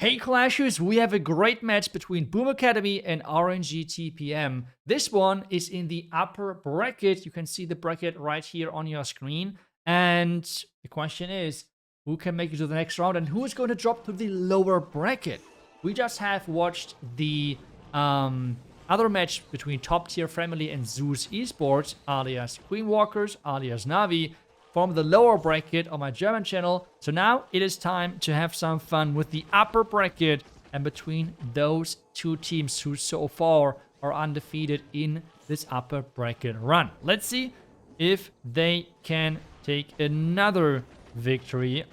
Hey Clashers, we have a great match between Boom Academy and RNG TPM. This one is in the upper bracket. You can see the bracket right here on your screen. And the question is, who can make it to the next round and who is going to drop to the lower bracket? We just have watched the other match between Top Tier Family and Zeus Esports, alias Queen Walkers, alias Navi, from the lower bracket on my German channel. So now it is time to have some fun with the upper bracket and between those two teams who so far are undefeated in this upper bracket run. Let's see if they can take another victory.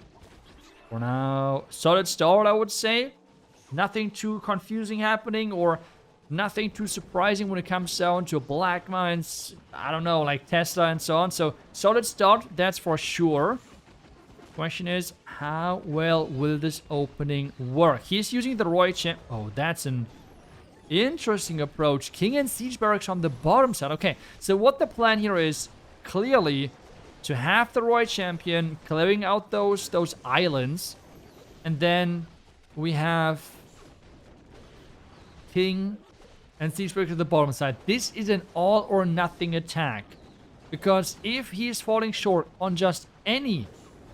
For now, solid start, I would say. Nothing too confusing happening or nothing too surprising when it comes down to black mines, I don't know, like Tesla and so on. So, solid start, that's for sure. Question is, how well will this opening work? He's using the Roy Champ. Oh, that's an interesting approach. King and Siege Barracks on the bottom side. Okay, so what the plan here is, clearly, to have the Roy Champion clearing out those islands. And then we have King and Siege Barracks to the bottom side. This is an all or nothing attack. Because if he is falling short on just any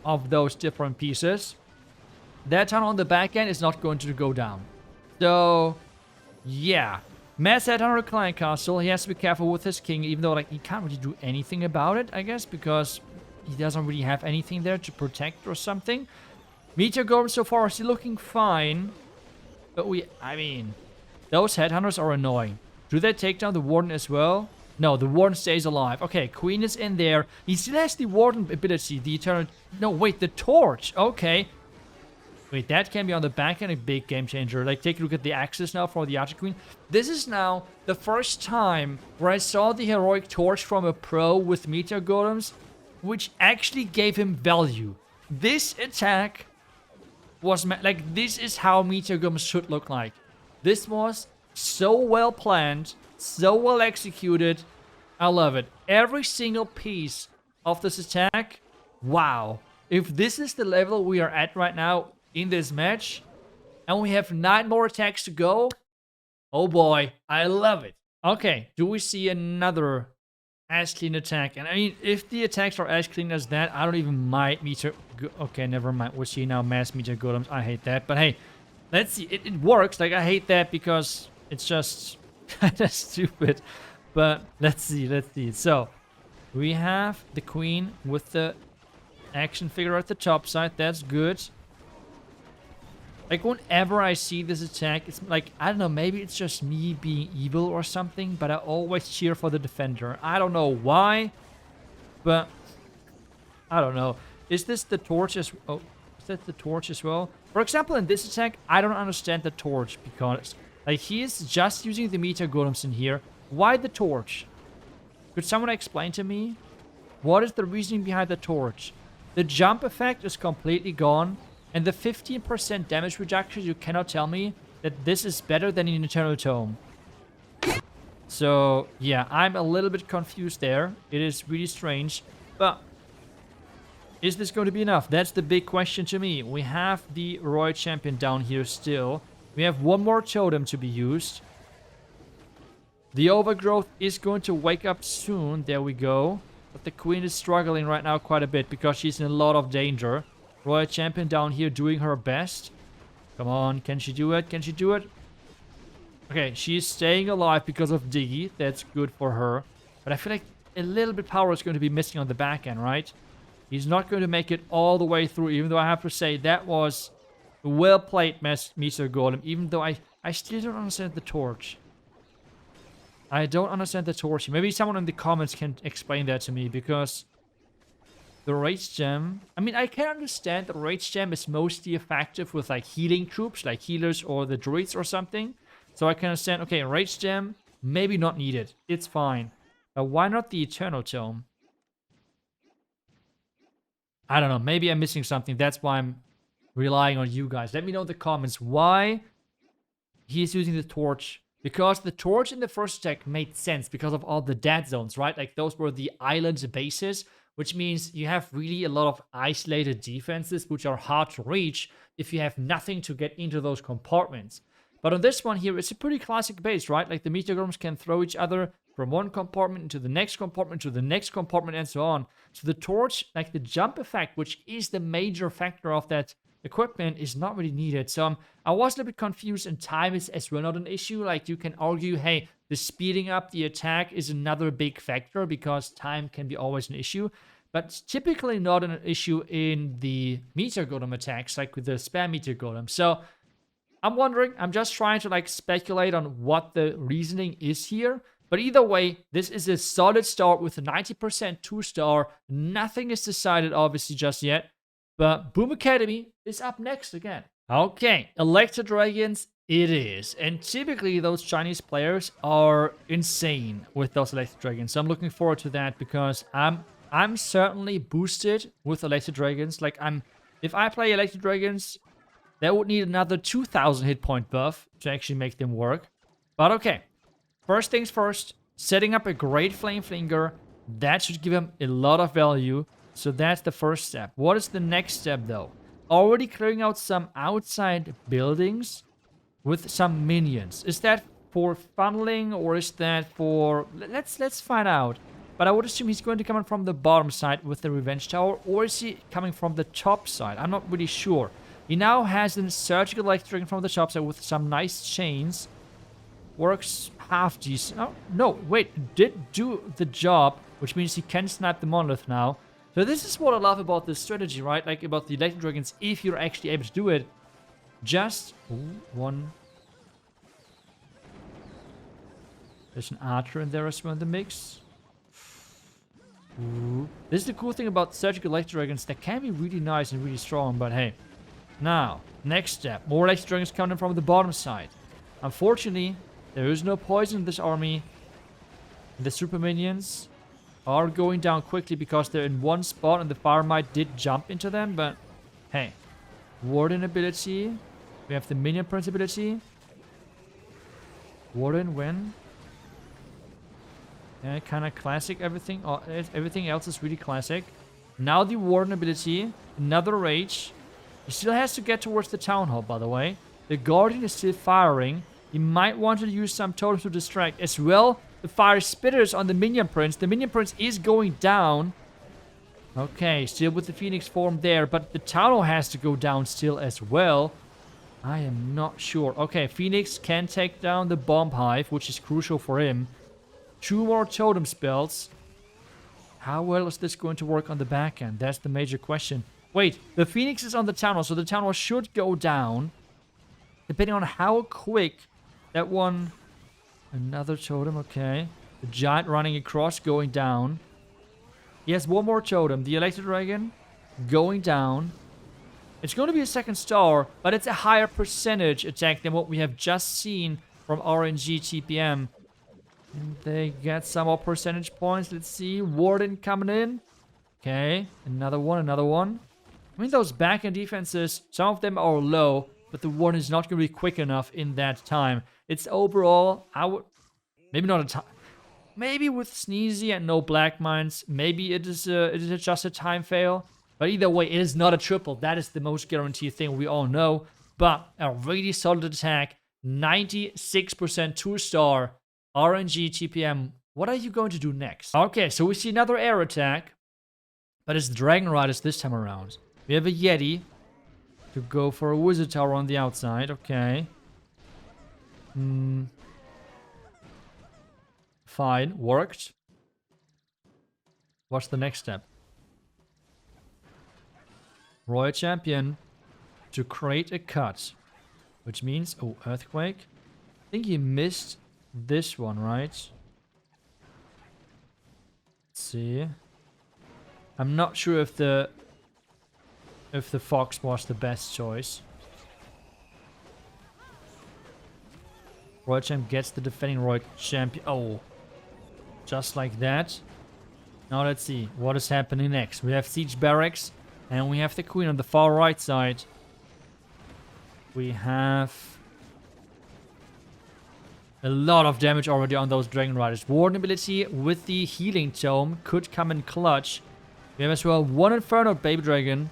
of those different pieces, that tunnel on the back end is not going to go down. So, yeah. Mass Headhunter Client Castle. He has to be careful with his king, even though like he can't really do anything about it, I guess, because he doesn't really have anything there to protect or something. Meteor Golems so far are still looking fine. But I mean, those Headhunters are annoying. Do they take down the Warden as well? No, the Warden stays alive. Okay, Queen is in there. He still has the Warden ability. The Eternal... No, wait, the Torch. Okay. Wait, that can be on the back end a big game changer. Like, take a look at the axis now for the Archer-Queen. This is now the first time where I saw the Heroic Torch from a pro with Meteor Golems, which actually gave him value. This attack was... Like, this is how Meteor Golems should look like. This was so well planned, so well executed. I love it. Every single piece of this attack, wow. If this is the level we are at right now in this match, and we have 9 more attacks to go, oh boy, I love it. Okay, do we see another as clean attack? And I mean, if the attacks are as clean as that, I don't even mind Meteor... Okay, never mind. We'll see now mass Meteor Golems. I hate that, but hey. Let's see. It works. Like, I hate that because it's just kind of stupid. But let's see. Let's see. So, we have the Queen with the action figure at the top side. That's good. Like, whenever I see this attack, it's like, I don't know, maybe it's just me being evil or something, but I always cheer for the defender. I don't know why, but I don't know. Is this the torch as... Oh, is that the torch as well? For example, in this attack, I don't understand the torch because, like, he is just using the Meteor Golems in here. Why the torch? Could someone explain to me? What is the reasoning behind the torch? The jump effect is completely gone, and the 15% damage reduction, you cannot tell me that this is better than in Eternal Tome. So, yeah, I'm a little bit confused there. It is really strange, but... is this going to be enough? That's the big question to me. We have the Roy Champion down here still. We have one more totem to be used. The Overgrowth is going to wake up soon. There we go. But the Queen is struggling right now quite a bit because she's in a lot of danger. Roy Champion down here doing her best. Come on, can she do it? Can she do it? Okay, she's staying alive because of Diggy. That's good for her. But I feel like a little bit power is going to be missing on the back end, right? He's not going to make it all the way through, even though I have to say that was well played, Meteor Golem, even though I still don't understand the torch. I don't understand the torch. Maybe someone in the comments can explain that to me, because the Rage Gem... I mean, I can understand the Rage Gem is mostly effective with, like, healing troops, like healers or the druids or something. So I can understand, okay, Rage Gem, maybe not needed. It's fine. But why not the Eternal Tome? I don't know. Maybe I'm missing something. That's why I'm relying on you guys. Let me know in the comments why he's using the torch. Because the torch in the first attack made sense because of all the dead zones, right? Like, those were the island bases which means you have really a lot of isolated defenses which are hard to reach if you have nothing to get into those compartments. But on this one here, it's a pretty classic base, right? Like the meteor golems can throw each other from one compartment into the next compartment to the next compartment and so on. So the torch, like the jump effect, which is the major factor of that equipment, is not really needed. So I was a little bit confused, and time is as well not an issue. Like you can argue, hey, the speeding up the attack is another big factor because time can be always an issue. But typically not an issue in the meteor golem attacks, like with the spam meteor golem. So I'm wondering, I'm just trying to like speculate on what the reasoning is here. But either way, this is a solid start with a 90% 2-star. Nothing is decided, obviously, just yet. But Boom Academy is up next again. Okay, Electro Dragons it is. And typically, those Chinese players are insane with those Electro Dragons. So I'm looking forward to that because I'm certainly boosted with Electro Dragons. Like, if I play Electro Dragons, that would need another 2,000 hit point buff to actually make them work. But okay. First things first, setting up a great Flame Flinger. That should give him a lot of value. So that's the first step. What is the next step though? Already clearing out some outside buildings with some minions. Is that for funneling or is that for... Let's find out. But I would assume he's going to come in from the bottom side with the Revenge Tower. Or is he coming from the top side? I'm not really sure. He now has a surgical electric dragon from the top side with some nice chains. Works half decent. Oh, no, wait. Did do the job, which means he can snipe the monolith now. So this is what I love about this strategy, right? Like about the electric dragons, if you're actually able to do it. Just... Ooh, one... There's an archer in there as well in the mix. Ooh. This is the cool thing about surgical electric dragons. They can be really nice and really strong, but hey. Now, next step. More electric dragons coming from the bottom side. Unfortunately, there is no poison in this army. The super minions are going down quickly because they're in one spot and the fire mite did jump into them, but hey. Warden ability. We have the minion prince ability. Warden win. Yeah, kind of classic. Everything else is really classic. Now the Warden ability. Another rage. He still has to get towards the town hall, by the way. The Guardian is still firing. He might want to use some totems to distract. As well, the fire spitters on the Minion Prince. The Minion Prince is going down. Okay, still with the Phoenix form there. But the town hall has to go down still as well. I am not sure. Okay, Phoenix can take down the Bomb Hive, which is crucial for him. 2 more totem spells. How well is this going to work on the back end? That's the major question. Wait, the Phoenix is on the town hall, so the town hall should go down. Depending on how quick that one... Another totem, okay. The giant running across, going down. He has one more totem. The Electro Dragon going down. It's going to be a second star, but it's a higher percentage attack than what we have just seen from RNG TPM. And they get some more percentage points. Let's see. Warden coming in. Okay, another one, another one. I mean, those back-end defenses, some of them are low, but the Warden is not going to be quick enough in that time. It's overall, I would... Maybe not a time... Maybe with Sneezy and no Black Mines, maybe it is just a time fail. But either way, it is not a triple. That is the most guaranteed thing we all know. But a really solid attack. 96% 2-star. RNG TPM. What are you going to do next? Okay, so we see another air attack. But it's Dragon Riders this time around. We have a Yeti to go for a Wizard Tower on the outside. Okay. Fine. Worked. What's the next step? Royal Champion to create a cut. Which means... Oh, Earthquake. I think he missed this one, right? Let's see. I'm not sure if the Fox was the best choice. Royal Champ gets the defending Royal Champion. Oh. Just like that. Now let's see what is happening next. We have Siege Barracks. And we have the Queen on the far right side. We have a lot of damage already on those Dragon Riders. Warden ability with the Healing Tome could come in clutch. We have as well one Inferno Baby Dragon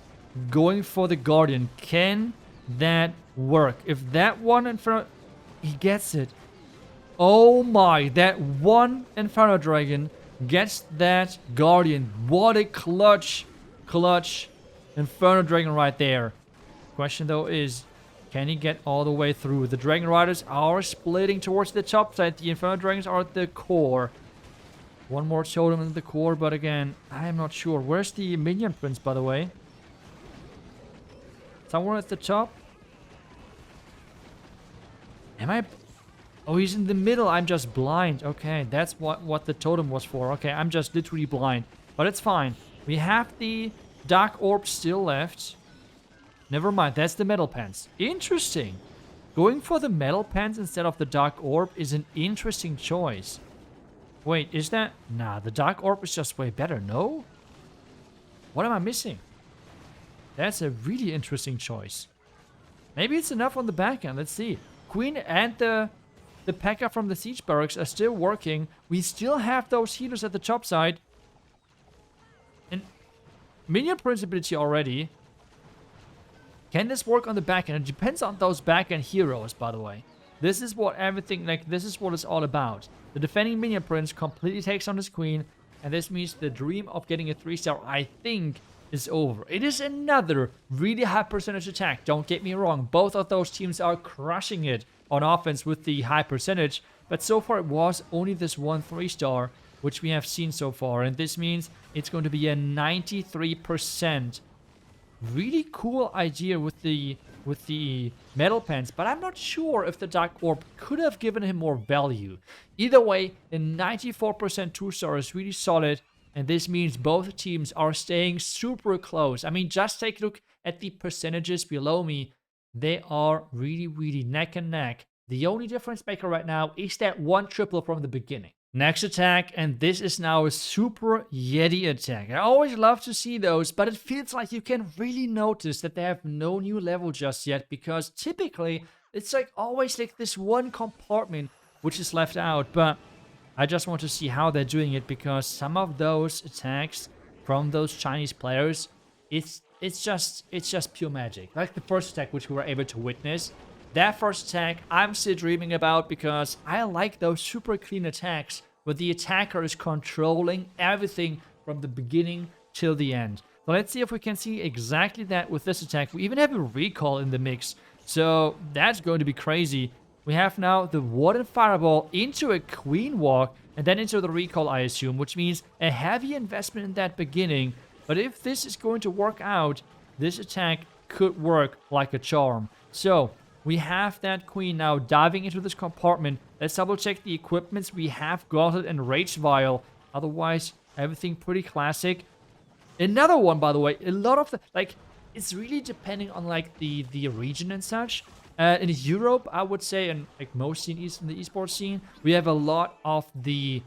going for the Guardian. Can that work? If that one Inferno... He gets it. Oh my, that one Inferno Dragon gets that Guardian. What a clutch Inferno Dragon right there. Question though is, can he get all the way through? The Dragon Riders are splitting towards the top side. The Inferno Dragons are at the core. One more totem in the core, but again, I am not sure. Where's the Minion Prince, by the way? Somewhere at the top? Am I... Oh, he's in the middle. I'm just blind. Okay, that's what the totem was for. Okay, I'm just literally blind. But it's fine. We have the Dark Orb still left. Never mind, that's the Metal Pants. Interesting. Going for the Metal Pants instead of the Dark Orb is an interesting choice. Wait, is that... Nah, the Dark Orb is just way better, no? What am I missing? That's a really interesting choice. Maybe it's enough on the back end, let's see. Queen and the P.E.K.K.A. from the Siege Barracks are still working. We still have those healers at the top side. And Minion Prince ability already. Can this work on the back end? It depends on those back end heroes, by the way. This is what everything, like, this is what it's all about. The defending Minion Prince completely takes on his queen, and this means the dream of getting a 3-star, I think, is over. It is another really high percentage attack, don't get me wrong. Both of those teams are crushing it on offense with the high percentage, but so far it was only this one 3-star, which we have seen so far, and this means it's going to be a 93%. Really cool idea with the Metal Pants, but I'm not sure if the Dark Orb could have given him more value. Either way, a 94% 2-star is really solid, and this means both teams are staying super close. I mean, just take a look at the percentages below me. They are really neck and neck. The only difference maker right now is that one triple from the beginning. Next attack, and this is now a super Yeti attack. I always love to see those, but it feels like you can really notice that they have no new level just yet, because typically it's like always like this one compartment which is left out. But I just want to see how they're doing it, because some of those attacks from those Chinese players, it's just pure magic. Like the first attack which we were able to witness. That first attack I'm still dreaming about, because I like those super clean attacks where the attacker is controlling everything from the beginning till the end. So let's see if we can see exactly that with this attack. We even have a recall in the mix, so that's going to be crazy. We have now the Warden Fireball into a Queen Walk, and then into the recall, I assume, which means a heavy investment in that beginning. But if this is going to work out, this attack could work like a charm. So we have that queen now diving into this compartment. Let's double check the equipments. We have Gauntlet and Rage Vial. Otherwise, everything pretty classic. Another one, by the way, a lot of the, like, it's really depending on, like, the region and such. In Europe, I would say, and like most scenes in the esports scene, we have a lot of the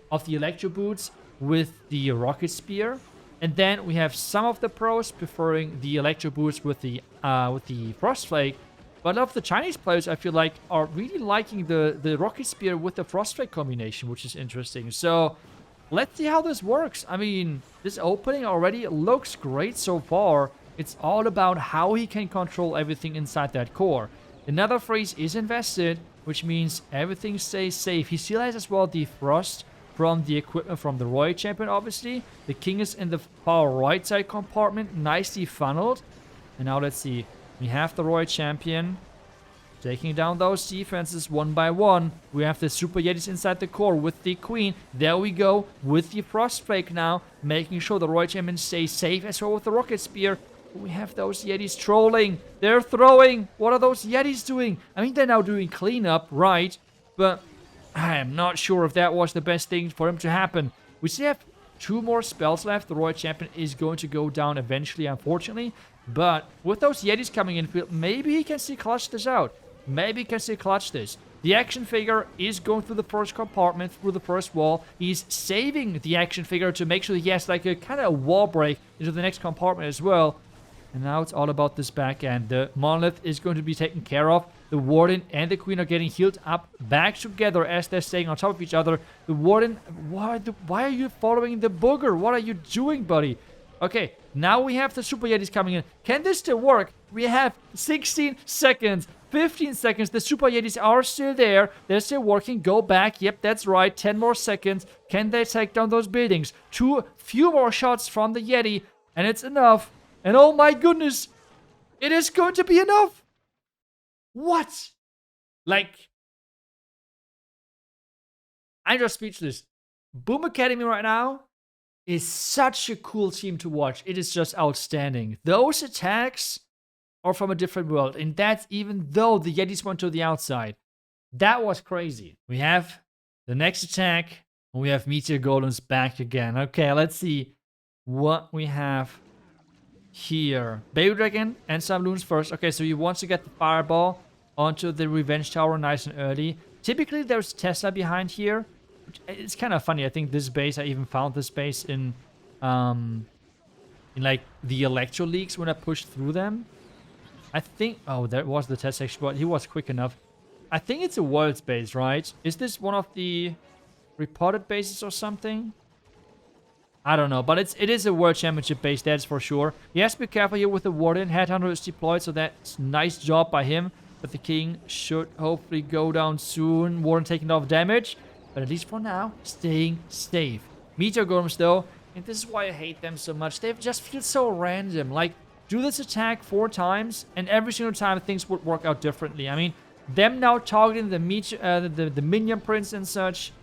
Electro Boots with the Rocket Spear. And then we have some of the pros preferring the Electro Boots with the Frostflake. But a lot of the Chinese players, I feel like, are really liking the Rocket Spear with the Frostflake combination, which is interesting. So let's see how this works. I mean, this opening already looks great so far. It's all about how he can control everything inside that core. Another freeze is invested, which means everything stays safe. He still has as well the Frost from the equipment from the Royal Champion, obviously. The King is in the far right side compartment, nicely funneled. And now let's see. We have the Royal Champion taking down those defenses one by one. We have the Super Yetis inside the core with the Queen. There we go, with the Frostflake now, making sure the Royal Champion stays safe as well with the Rocket Spear. We have those Yetis trolling. They're throwing. What are those Yetis doing? I mean, they're now doing cleanup, right? But I am not sure if that was the best thing for him to happen. We still have 2 more spells left. The Royal Champion is going to go down eventually, unfortunately. But with those Yetis coming in field, maybe he can still clutch this out. Maybe he can still clutch this. The action figure is going through the first compartment, through the first wall. He's saving the action figure to make sure he has like a kind of wall break into the next compartment as well. And now it's all about this back end. The Monolith is going to be taken care of. The Warden and the Queen are getting healed up back together as they're staying on top of each other. The Warden, why are you following the booger? What are you doing, buddy? Okay, now we have the Super Yetis coming in. Can this still work? We have 16 seconds, 15 seconds. The Super Yetis are still there. They're still working. Go back. Yep, that's right. 10 more seconds. Can they take down those buildings? Few more shots from the Yeti, and it's enough. And oh my goodness, it is going to be enough. What? Like, I'm just speechless. Boom Academy right now is such a cool team to watch. It is just outstanding. Those attacks are from a different world. And that's even though the Yetis went to the outside. That was crazy. We have the next attack. And we have Meteor Golems back again. Okay, let's see what we have here. Baby Dragon and some loons first. Okay, so he wants to get the Fireball onto the Revenge Tower nice and early. Typically, there's Tesla behind here. It's kind of funny. I think this base, I even found this base in like the Electro Leagues when I pushed through them. I think, oh, that was the test section, but he was quick enough. I think it's a World's base, right? Is this one of the reported bases or something? I don't know, but it is a World Championship base, that's for sure. He has to be careful here with the Warden. Headhunter is deployed, so that's nice job by him. But the King should hopefully go down soon. Warden taking off damage, but at least for now, staying safe. Meteor Golems, though, and this is why I hate them so much. They just feel so random. Like, do this attack 4 times, and every single time things would work out differently. I mean, them now targeting the Minion Prince and such.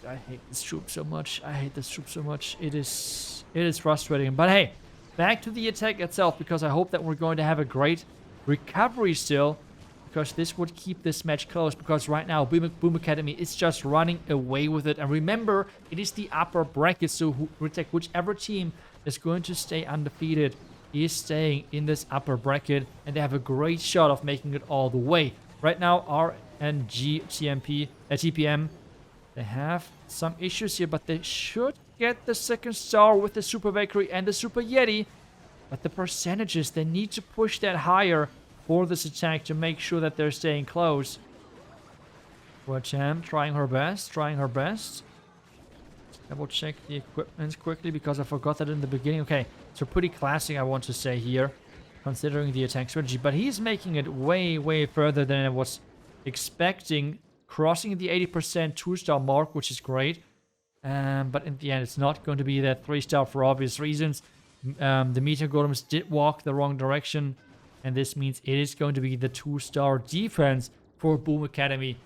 I hate this troop so much. I hate this troop so much. It is frustrating. But hey, back to the attack itself, because I hope that we're going to have a great recovery still, because this would keep this match close. Because right now, Boom Academy is just running away with it. And remember, it is the upper bracket, so whichever team is going to stay undefeated is staying in this upper bracket, and they have a great shot of making it all the way. Right now, RNG TPM, they have some issues here, but they should get the second star with the Super Valkyrie and the Super Yeti. But the percentages, they need to push that higher for this attack to make sure that they're staying close. Champ trying her best. Double check the equipment quickly, because I forgot that in the beginning. Okay, so pretty classic, I want to say here, considering the attack strategy. But he's making it way, way further than I was expecting. Crossing the 80% 2-star mark, which is great. But in the end, it's not going to be that 3-star for obvious reasons. The Meteor Golems did walk the wrong direction. And this means it is going to be the 2-star defense for Boom Academy.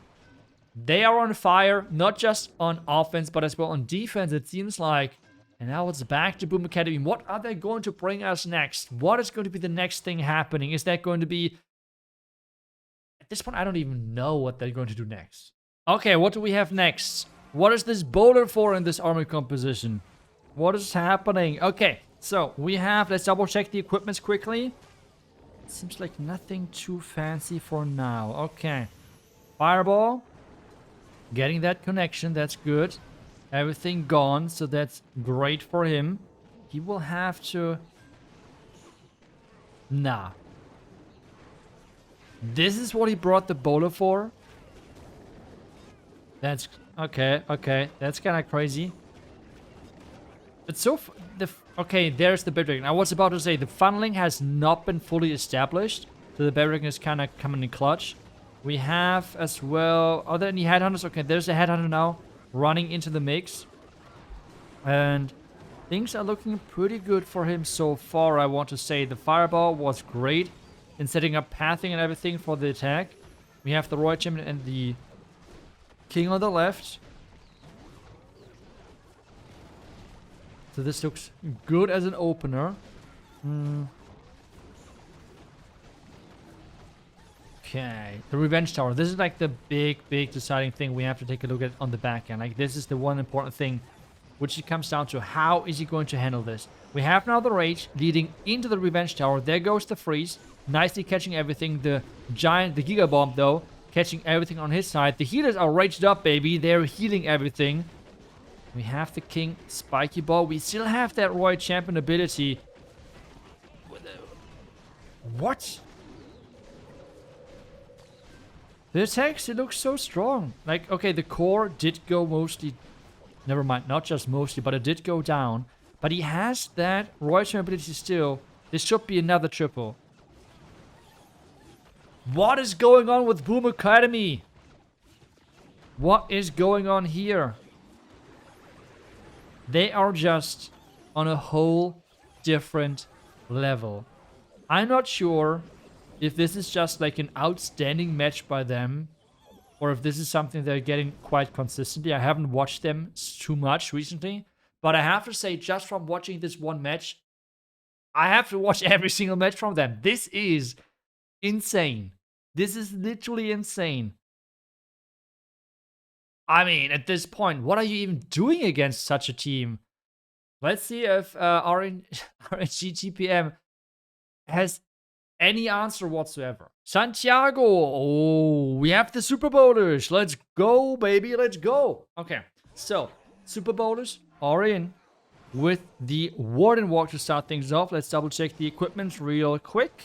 They are on fire, not just on offense, but as well on defense, it seems like. And now it's back to Boom Academy. What are they going to bring us next? What is going to be the next thing happening? Is that going to be... At this point, I don't even know what they're going to do next. Okay, what do we have next? What is this boulder for in this army composition? What is happening? Okay, so we have... Let's double check the equipments quickly. It seems like nothing too fancy for now. Okay. Fireball. Getting that connection, that's good. Everything gone, so that's great for him. He will have to... Nah. This is what he brought the bowler for? That's... Okay. That's kind of crazy. But so... Okay, there's the Bear Dragon. I was about to say, the funneling has not been fully established. So the Bear Dragon is kind of coming in clutch. We have as well... Are there any headhunters? Okay, there's a headhunter now running into the mix. And things are looking pretty good for him so far, I want to say. The Fireball was great in setting up pathing and everything for the attack. We have the Royal Champion and the King on the left. So this looks good as an opener. Okay, the Revenge Tower. This is like the big deciding thing we have to take a look at on the back end. Like, this is the one important thing, which it comes down to. How is he going to handle this? We have now the Rage leading into the Revenge Tower. There goes the Freeze. Nicely catching everything. The Giant, the Giga Bomb, though, catching everything on his side. The healers are raged up, baby. They're healing everything. We have the king spiky ball. We still have that royal champion ability. What? The attacks, it looks so strong. Like, okay, the core did go mostly... Never mind, not just mostly, but it did go down. But he has that royal champion ability still. This should be another triple. What is going on with Boom Academy? What is going on here? They are just on a whole different level. I'm not sure if this is just like an outstanding match by them, or if this is something they're getting quite consistently. I haven't watched them too much recently, but I have to say, just from watching this one match, I have to watch every single match from them. This is insane. This is literally insane. I mean, at this point, what are you even doing against such a team? Let's see if RNG TPM has any answer whatsoever. Santiago! Oh, we have the Super Bowlers. Let's go, baby. Let's go. Okay, so Super Bowlers are in with the Warden Walk to start things off. Let's double check the equipment real quick.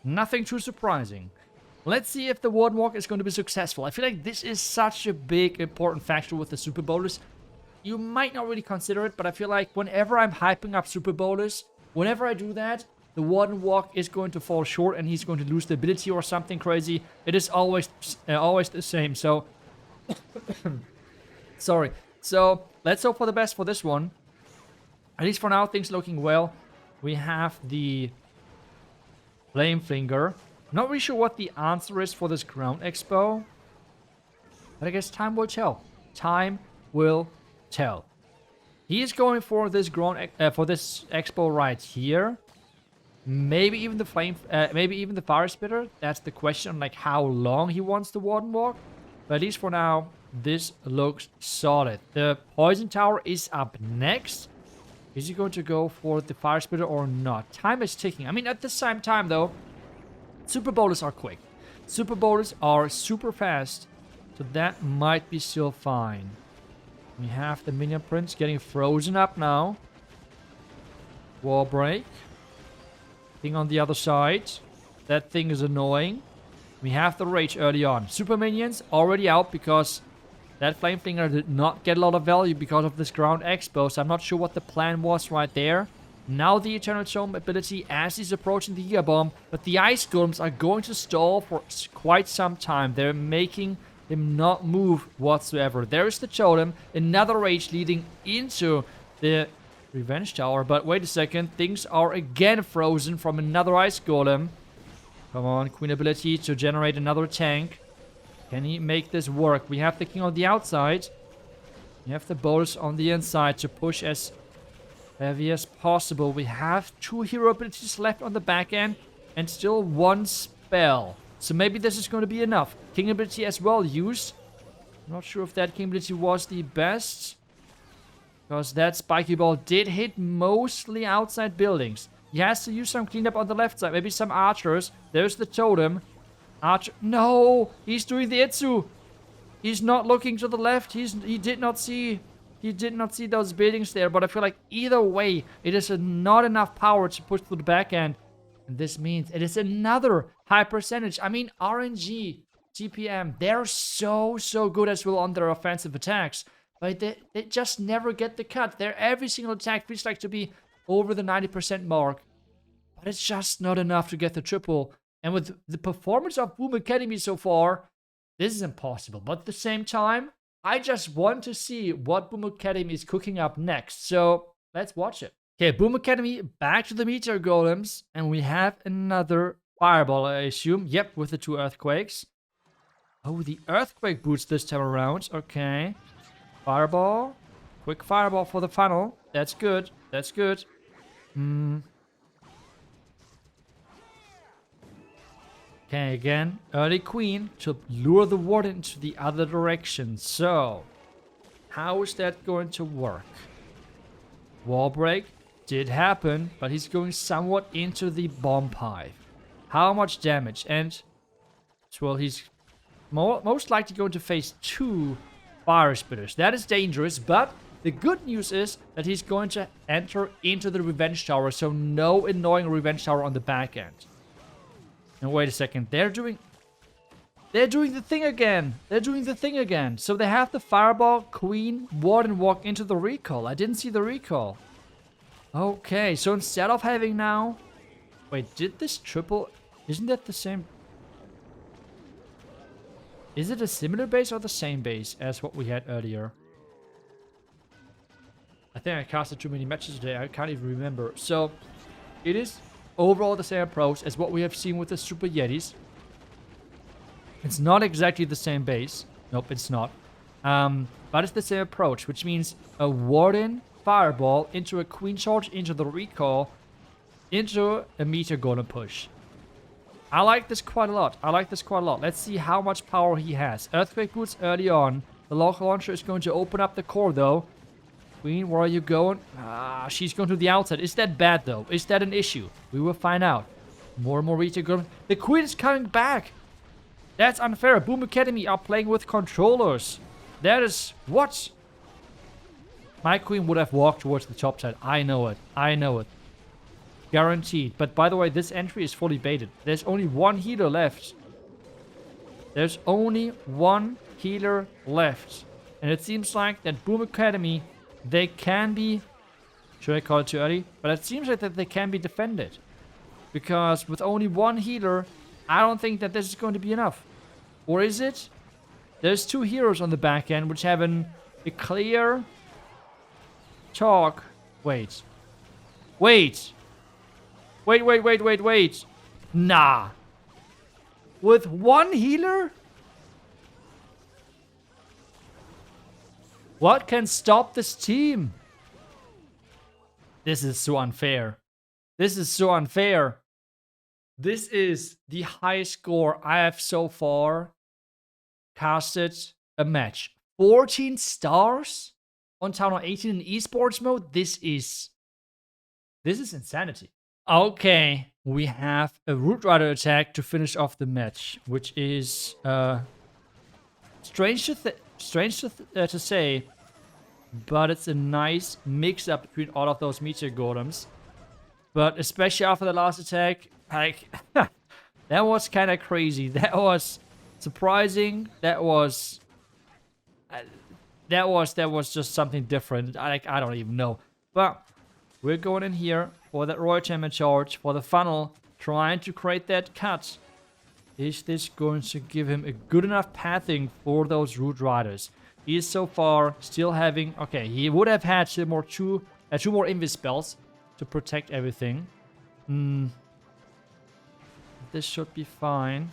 Nothing too surprising. Let's see if the Warden Walk is going to be successful. I feel like this is such a big, important factor with the Super Bowlers. You might not really consider it, but I feel like whenever I'm hyping up Super Bowlers, whenever I do that, the Warden Walk is going to fall short and he's going to lose the ability or something crazy. It is always the same, so... Sorry. So, let's hope for the best for this one. At least for now, things looking well. We have the Flame Flinger. Not really sure what the answer is for this ground expo. But I guess time will tell. Time will tell. He is going for this expo right here. Maybe even the fire spitter. That's the question, like how long he wants the Warden Walk. But at least for now, this looks solid. The poison tower is up next. Is he going to go for the fire spitter or not? Time is ticking. I mean, at the same time though, Super Bowlers are quick. Super Bowlers are super fast. So that might be still fine. We have the Minion Prince getting frozen up now. Wall break. Thing on the other side. That thing is annoying. We have the Rage early on. Super Minions already out because that Flame Flinger did not get a lot of value because of this ground expo. So I'm not sure what the plan was right there. Now the Eternal Tome ability as he's approaching the Giga Bomb. But the Ice Golems are going to stall for quite some time. They're making him not move whatsoever. There's the Totem. Another Rage leading into the Revenge Tower. But wait a second. Things are again frozen from another Ice Golem. Come on, Queen ability to generate another tank. Can he make this work? We have the King on the outside. We have the Bowlers on the inside to push as heavy as possible. We have 2 hero abilities left on the back end and still 1 spell. So maybe this is going to be enough. King ability as well used. I'm not sure if that King ability was the best. Because that spiky ball did hit mostly outside buildings. He has to use some cleanup on the left side. Maybe some archers. There's the totem. Archer. No! He's doing the iTzu. He's not looking to the left. He did not see those buildings there. But I feel like either way, it is not enough power to push through the back end. And this means it is another high percentage. I mean, RNG, TPM, they're so good as well on their offensive attacks. But they just never get the cut. Their every single attack feels like to be over the 90% mark. But it's just not enough to get the triple. And with the performance of Boom Academy so far, this is impossible. But at the same time, I just want to see what Boom Academy is cooking up next. So let's watch it. Okay, Boom Academy back to the Meteor Golems. And we have another Fireball, I assume. Yep, with the 2 Earthquakes. Oh, the Earthquake boots this time around. Okay. Fireball. Quick Fireball for the funnel. That's good. That's good. Okay, again, early Queen to lure the Warden into the other direction. So, how is that going to work? Wall break did happen, but he's going somewhat into the bomb pipe. How much damage? And, well, he's most likely going to face 2 fire spitters. That is dangerous, but the good news is that he's going to enter into the revenge tower, so no annoying revenge tower on the back end. And wait a second, they're doing the thing again. They're doing the thing again. So they have the fireball, queen, warden walk into the recall. I didn't see the recall. Okay, so instead of having now... Wait, did this triple... Isn't that the same... Is it a similar base or the same base as what we had earlier? I think I casted too many matches today. I can't even remember. So, it is overall the same approach as what we have seen with the Super Yetis. It's not exactly the same base. Nope, it's not. But it's the same approach, which means a Warden Fireball into a Queen Charge, into the Recall, into a Meteor Golem push. I like this quite a lot. Let's see how much power he has. Earthquake Boots early on. The Log Launcher is going to open up the core, though. Queen, where are you going? She's going to the outside. Is that bad, though? Is that an issue? We will find out. More and more Meteor Golem. The Queen is coming back. That's unfair. Boom Academy are playing with controllers. That is... What? My Queen would have walked towards the top side. I know it. Guaranteed. But by the way, this entry is fully baited. There's only one healer left. And it seems like that Boom Academy, they can be... Should I call it too early? But it seems like that they can be defended. Because with only one healer, I don't think that this is going to be enough. Or is it? There's two heroes on the back end which have a clear talk. Wait. Nah. With one healer? What can stop this team? This is so unfair. This is the highest score I have so far casted a match. 14 stars on Town Hall 18 in esports mode. This is insanity. Okay, we have a Root Rider attack to finish off the match, which is strange to say, but it's a nice mix-up between all of those Meteor Golems. But especially after the last attack, like, that was kind of crazy. That was surprising. That was just something different. I don't even know. But we're going in here for that Royal Champion charge, for the funnel, trying to create that cut. Is this going to give him a good enough pathing for those Root Riders? He is so far still having... Okay, he would have had two more Invis spells to protect everything. This should be fine.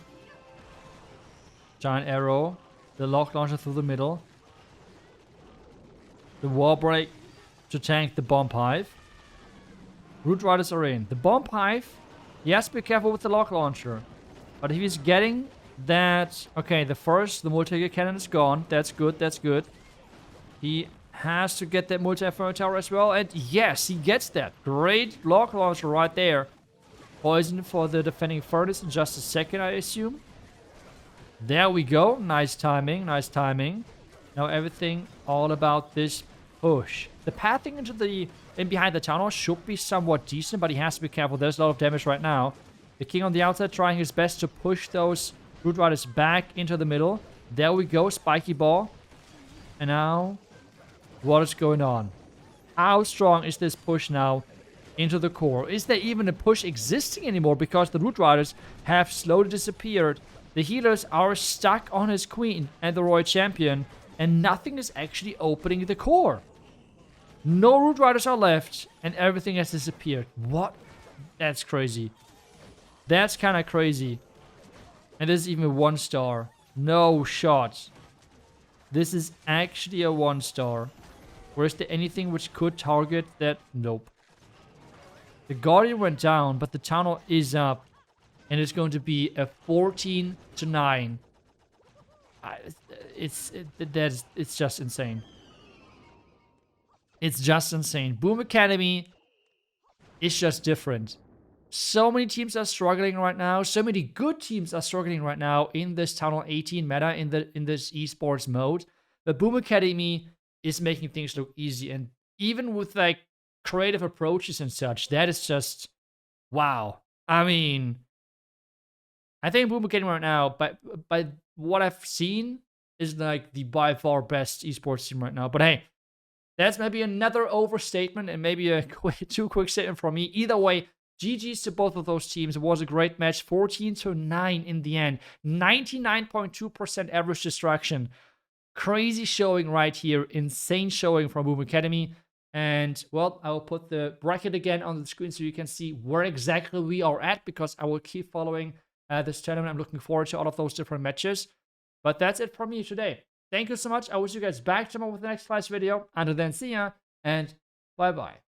Giant Arrow. The Log Launcher through the middle. The Wall Break to tank the Bomb Hive. Root Riders are in. The Bomb Hive, he has to be careful with the Log Launcher. But if he's getting that... Okay, the multi-hit cannon is gone. That's good. He has to get that multi-inferno tower as well. And yes, he gets that. Great Log Launcher right there. Poison for the defending furnace in just a second, I assume. There we go. Nice timing. Now everything all about this push. The pathing in behind the tunnel should be somewhat decent, but he has to be careful. There's a lot of damage right now. The king on the outside trying his best to push those Root Riders back into the middle. There we go. Spiky ball. And now, what is going on? How strong is this push now into the core? Is there even a push existing anymore? Because the Root Riders have slowly disappeared. The healers are stuck on his queen and the Royal Champion. And nothing is actually opening the core. No Root Riders are left. And everything has disappeared. What? That's crazy. That's kind of crazy. And this is even a 1-star. No shot. This is actually a 1-star. Or is there anything which could target that? Nope. The Guardian went down, but the tunnel is up. And it's going to be a 14-9. It's just insane. It's just insane. Boom Academy is just different. So many teams are struggling right now. So many good teams are struggling right now in this Town Hall 18 meta, in this esports mode. But Boom Academy is making things look easy. And even with like creative approaches and such, that is just wow. I mean, I think Boom Academy right now, by what I've seen, is like the by far best esports team right now. But hey, that's maybe another overstatement and maybe a too quick statement from me. Either way, GG's to both of those teams. It was a great match. 14-9 in the end. 99.2% average distraction. Crazy showing right here. Insane showing from Boom Academy. And, well, I will put the bracket again on the screen so you can see where exactly we are at, because I will keep following this tournament. I'm looking forward to all of those different matches. But that's it from me today. Thank you so much. I wish you guys back tomorrow with the next Flash video. Until then, see ya, and bye-bye.